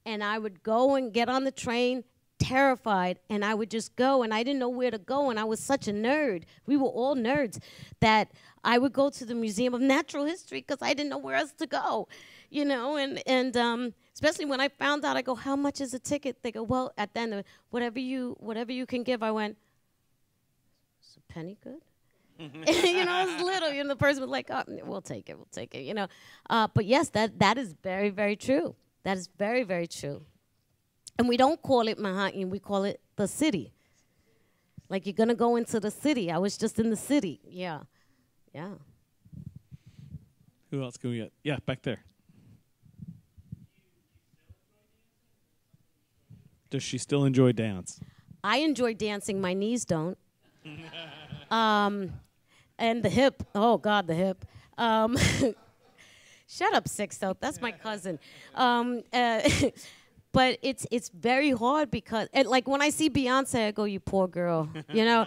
and I would go and get on the train, terrified, and I would just go, and I didn't know where to go, and I was such a nerd. We were all nerds that I would go to the Museum of Natural History because I didn't know where else to go, you know, and especially when I found out, I go, how much is a ticket? They go, well, at the end of it, whatever you can give. I went, is a penny good? You know, I was little, you know, the person was like, oh, we'll take it, you know. But yes, that is very, very true. That is very, very true. And we don't call it Manhattan, we call it the city. Like, you're going to go into the city. I was just in the city. Yeah. Yeah. Who else can we get? Yeah, back there. Does she still enjoy dance? I enjoy dancing. My knees don't. And the hip. Oh, God, the hip. Shut up, Sixto. That's my cousin. But it's very hard because, like, when I see Beyonce, I go, you poor girl, you know.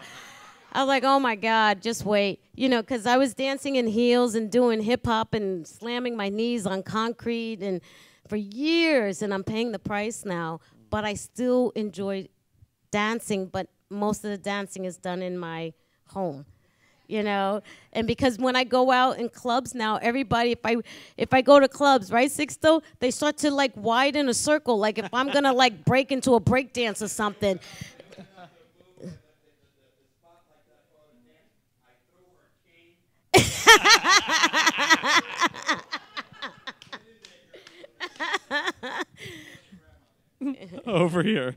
I was like, oh, my God, just wait. You know, because I was dancing in heels and doing hip-hop and slamming my knees on concrete and for years, and I'm paying the price now. But I still enjoy dancing, but most of the dancing is done in my home. You know, and because when I go out in clubs now, everybody, if I go to clubs, right, Sixto, they start to like widen a circle, like if I'm gonna like break into a break dance or something. Over here.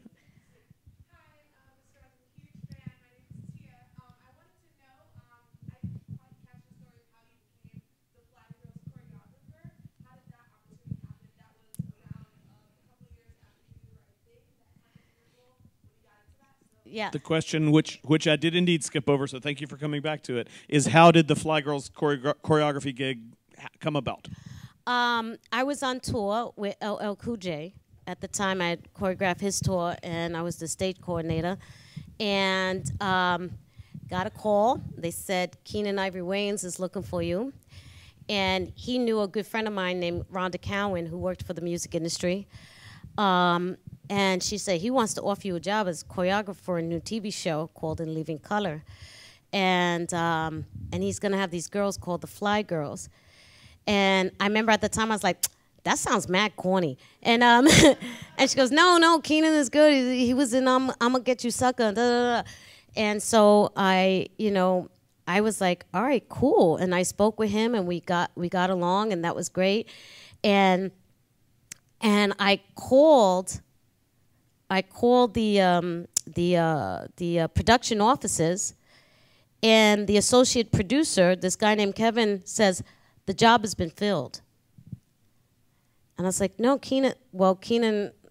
Yeah. The question, which I did indeed skip over, so thank you for coming back to it, is how did the Fly Girls choreography gig come about? I was on tour with LL Cool J. At the time, I had choreographed his tour, and I was the stage coordinator. And got a call. They said, Keenan Ivory Wayans is looking for you. And he knew a good friend of mine named Rhonda Cowan, who worked for the music industry. And she said, he wants to offer you a job as choreographer for a new TV show called In Living Color. And he's going to have these girls called the Fly Girls. And I remember at the time, I was like, that sounds mad corny. And and she goes, no, Keenan is good. He was in I'm Gonna Get You Sucker. Da, da, da. And so I was like, all right, cool. And I spoke with him, and we got along, and that was great. And I called the production offices, and the associate producer, this guy named Kevin, says, the job has been filled. And I was like, no, Keenan,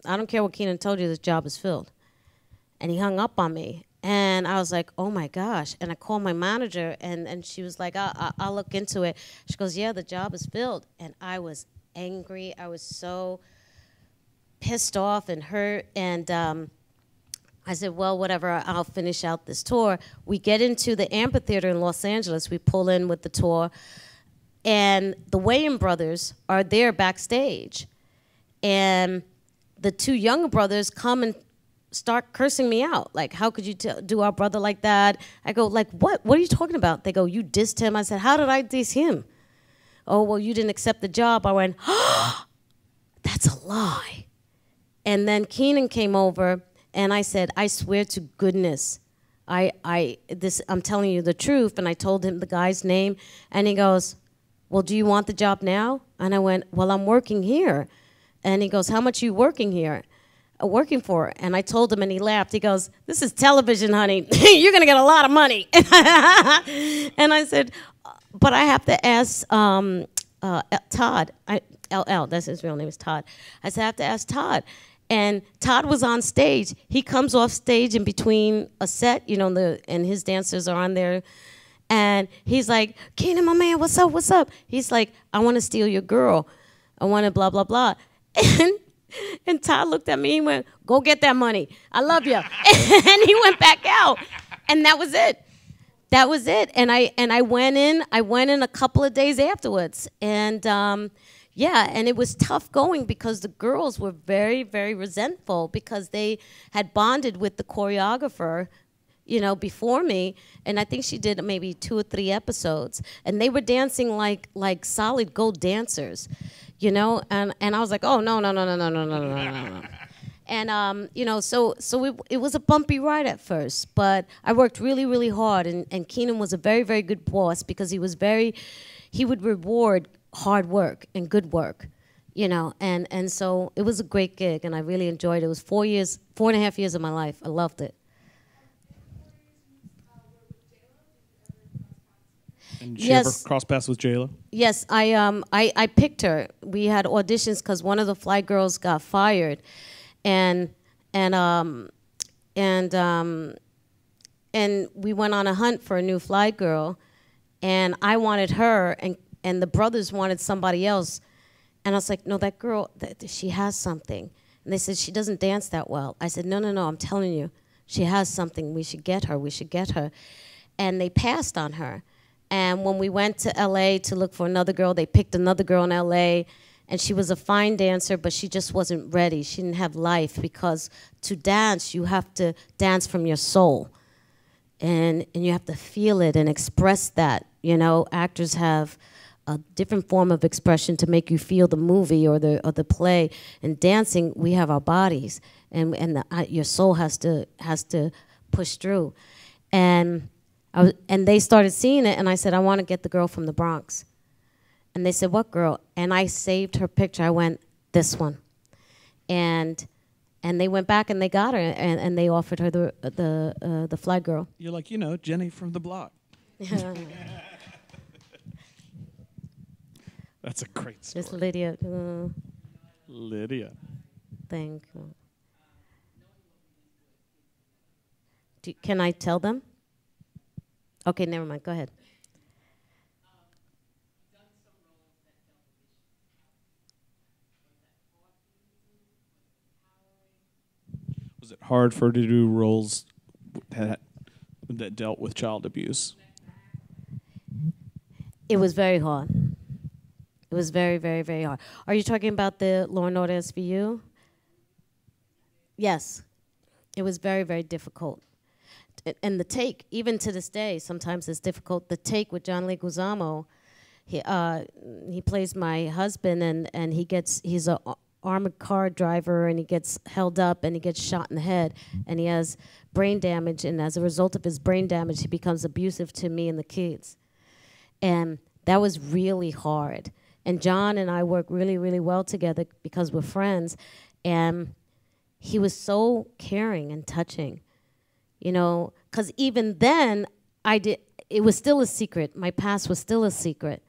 I don't care what Keenan told you, this job is filled. And he hung up on me. And I was like, oh, my gosh. And I called my manager, and she was like, I'll look into it. She goes, yeah, the job is filled. And I was angry. I was so pissed off and hurt. And I said, well, whatever, I'll finish out this tour. We get into the amphitheater in Los Angeles. We pull in with the tour. And the Wayans brothers are there backstage. And the two younger brothers come and start cursing me out. Like, how could you do our brother like that? I go, like, what? What are you talking about? They go, you dissed him. I said, how did I diss him? Oh, well, you didn't accept the job. I went, oh, that's a lie. And then Keenan came over, and I said, I swear to goodness, I'm telling you the truth. And I told him the guy's name, and he goes, well, do you want the job now? And I went, well, I'm working here. And he goes, how much are you working here? Working for? And I told him, and he laughed. He goes, this is television, honey. You're going to get a lot of money. And I said, but I have to ask Todd. LL, that's his real name, is Todd. I said, I have to ask Todd. And Todd was on stage. He comes off stage in between a set, you know, and his dancers are on there. And he's like, Keenan, my man, what's up, what's up? He's like, I want to steal your girl. I want to blah, blah, blah. And Todd looked at me and went, go get that money. I love you. And he went back out. And that was it. That was it. And I went in a couple of days afterwards. And yeah, and it was tough going because the girls were very, very resentful because they had bonded with the choreographer, you know, before me, and I think she did maybe 2 or 3 episodes, and they were dancing like solid gold dancers, you know, and I was like, oh no. And you know, so it was a bumpy ride at first, but I worked really, really hard, and Keenan was a very, very good boss because he would reward hard work and good work, you know, and so it was a great gig, and I really enjoyed it. It was 4.5 years of my life. I loved it. And did you ever cross paths with J-Lo? Yes, I picked her. We had auditions because one of the fly girls got fired, and we went on a hunt for a new fly girl, and I wanted her, and the brothers wanted somebody else, and I was like, no, that girl, she has something. And they said, she doesn't dance that well. I said, no, I'm telling you, she has something. We should get her. And they passed on her. And when we went to LA to look for another girl, they picked another girl in LA, and she was a fine dancer, but she just wasn't ready. She didn't have life, because to dance, you have to dance from your soul. And you have to feel it and express that. You know, actors have a different form of expression to make you feel the movie or the play. In dancing, we have our bodies, and your soul has to push through. And they started seeing it, and I said, I want to get the girl from the Bronx. And they said, what girl? And I saved her picture. I went, this one. And they went back and they got her, and they offered her the fly girl. You're like, you know, Jenny from the block. That's a great story. It's Lydia. Lydia. Thank you. Can I tell them? Okay, never mind. Go ahead. Was it hard for her to do roles that dealt with child abuse? It was very hard. It was very, very, very hard. Are you talking about the Law and Order SVU? Yes. It was very, very difficult. And the take, even to this day, sometimes it's difficult. The take with John Leguizamo, he plays my husband, and he's a armored car driver, and he gets held up, and he gets shot in the head, and he has brain damage, and as a result of his brain damage, he becomes abusive to me and the kids. And that was really hard. And John and I work really, really well together because we're friends, and he was so caring and touching. You know, because even then, it was still a secret. My past was still a secret.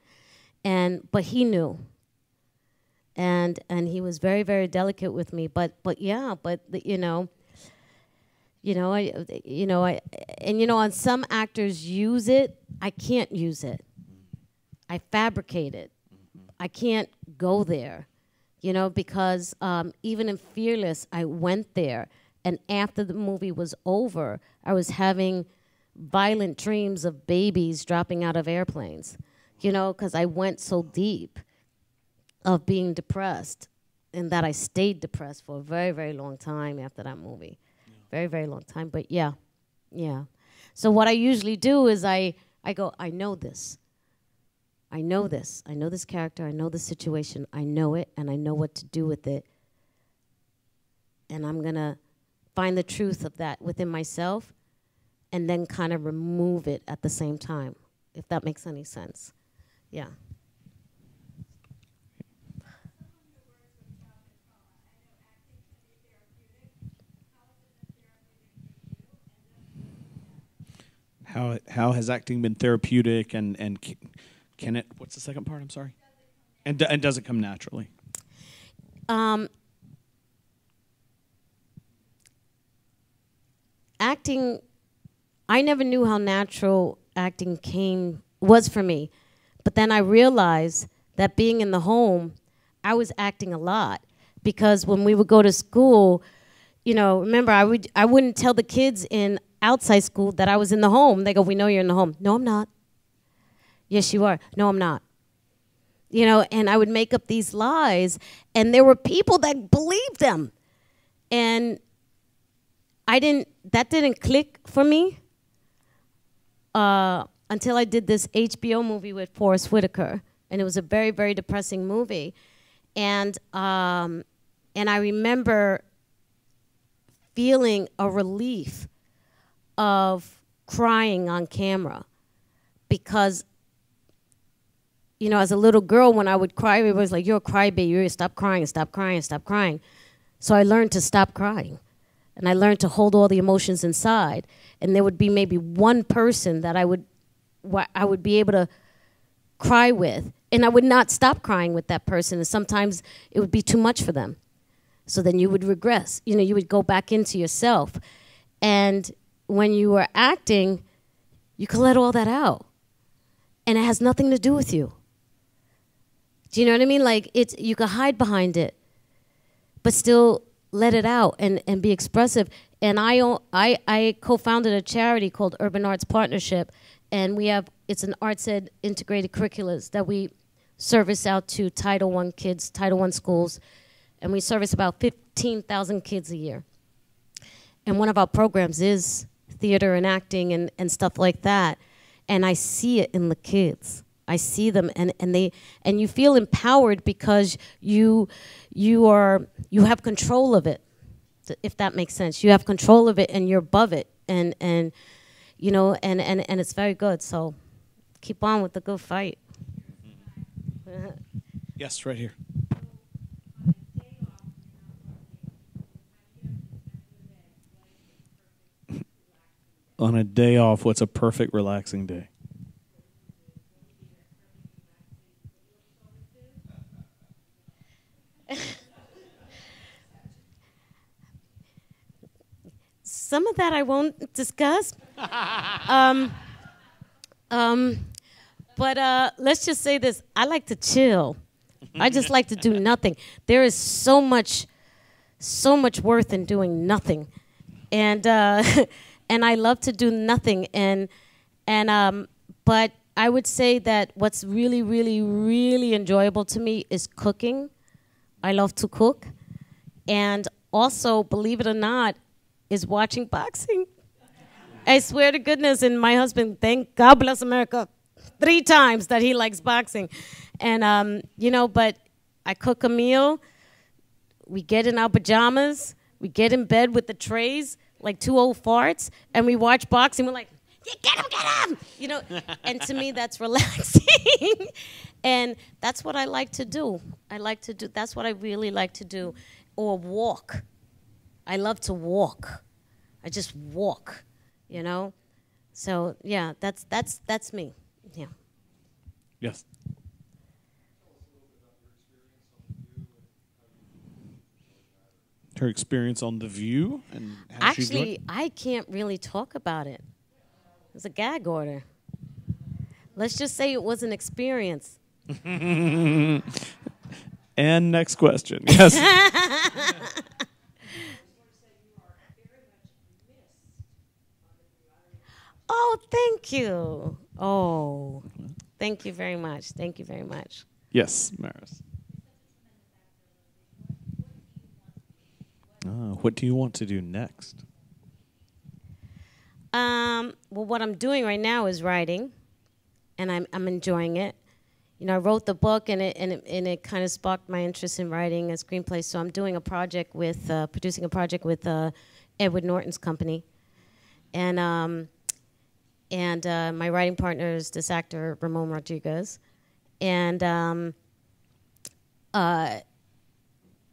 But he knew. And he was very, very delicate with me. But on some actors use it, I can't use it. I fabricate it. I can't go there, you know, because even in Fearless, I went there. And after the movie was over, I was having violent dreams of babies dropping out of airplanes, you know, because I went so deep of being depressed, and that I stayed depressed for a very, very long time after that movie. Yeah. Very, very long time. But yeah. So what I usually do is I go, I know this. I know this. I know this character. I know the situation. I know it, and I know what to do with it. And I'm going to find the truth of that within myself, and then kind of remove it at the same time, if that makes any sense. Yeah. How has acting been therapeutic, and can it? What's the second part? I'm sorry. And does it come naturally? Acting, I never knew how natural acting was for me, but then I realized that being in the home, I was acting a lot, because when we would go to school, you know, remember I wouldn't tell the kids in outside school that I was in the home. They go, "We know you're in the home." "No, I'm not." "Yes, you are." "No, I'm not." You know, and I would make up these lies, and there were people that believed them. And that didn't click for me until I did this HBO movie with Forrest Whitaker. And it was a very, very depressing movie. And I remember feeling a relief of crying on camera, because, you know, as a little girl, when I would cry, everybody was like, "You're a crybaby, you stop crying, stop crying, stop crying." So I learned to stop crying, and I learned to hold all the emotions inside. And there would be maybe one person that I would be able to cry with, and I would not stop crying with that person, and sometimes it would be too much for them. So then you would regress. You know, you would go back into yourself. And when you were acting, you could let all that out. And it has nothing to do with you. Do you know what I mean? Like, you could hide behind it, but still let it out and be expressive. And I co-founded a charity called Urban Arts Partnership, and it's an arts ed integrated curriculums that we service out to Title I kids, Title I schools, and we service about 15,000 kids a year. And one of our programs is theater and acting and stuff like that. And I see it in the kids. I see them, and you feel empowered because you have control of it, if that makes sense. You have control of it, and you're above it, and you know, and it's very good. So keep on with the good fight. Yes, right here. On a day off, what's a perfect relaxing day? Some of that I won't discuss. But let's just say this. I like to chill. I just like to do nothing. There is so much worth in doing nothing. And and I love to do nothing. But I would say that what's really, really, really enjoyable to me is cooking. I love to cook. And also, believe it or not, is watching boxing. I swear to goodness, and my husband, thank God bless America, 3 times that he likes boxing. And, you know, but I cook a meal. We get in our pajamas. We get in bed with the trays, like 2 old farts, and we watch boxing. We're like, yeah, get him! You know, and to me, that's relaxing. And that's what I like to do. That's what I really like to do. Or walk. I love to walk. I just walk, you know? So, yeah, that's me. Yeah. Yes. Her experience on The View and how she's Actually, I can't really talk about it. It's a gag order. Let's just say it was an experience. And next question. Yes. Oh, thank you. Oh, thank you very much. Thank you very much. Yes, Maris. What do you want to do next? Well, what I'm doing right now is writing, and I'm enjoying it. You know, I wrote the book, and it kind of sparked my interest in writing a screenplay. So I'm doing a project with producing a project with Edward Norton's company, and And my writing partner is this actor, Ramon Rodriguez. And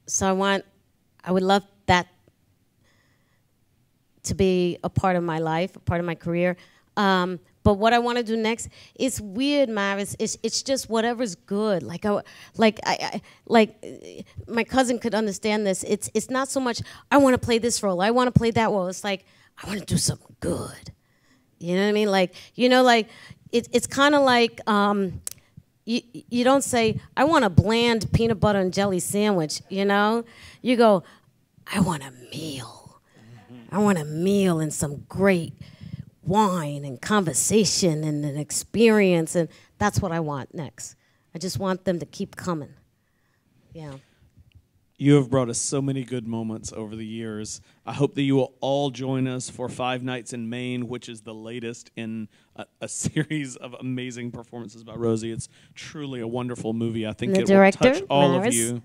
so I would love that to be a part of my life, a part of my career. But what I want to do next, it's weird, Maris. It's just whatever's good. Like my cousin could understand this. It's not so much I want to play this role, I want to play that role. It's like I want to do something good. You know what I mean? Like, you know, like it's kind of like you don't say I want a bland peanut butter and jelly sandwich. You know, you go I want a meal. I want a meal and some great wine and conversation and an experience, and that's what I want next. I just want them to keep coming. Yeah. You have brought us so many good moments over the years. I hope that you will all join us for 5 Nights in Maine, which is the latest in a series of amazing performances by Rosie. It's truly a wonderful movie. I think it will touch all of you.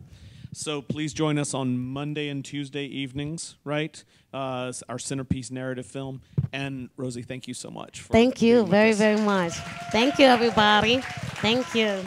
So please join us on Monday and Tuesday evenings, right? Our centerpiece narrative film. And Rosie, thank you so much. Thank you very, very much. Thank you, everybody. Thank you.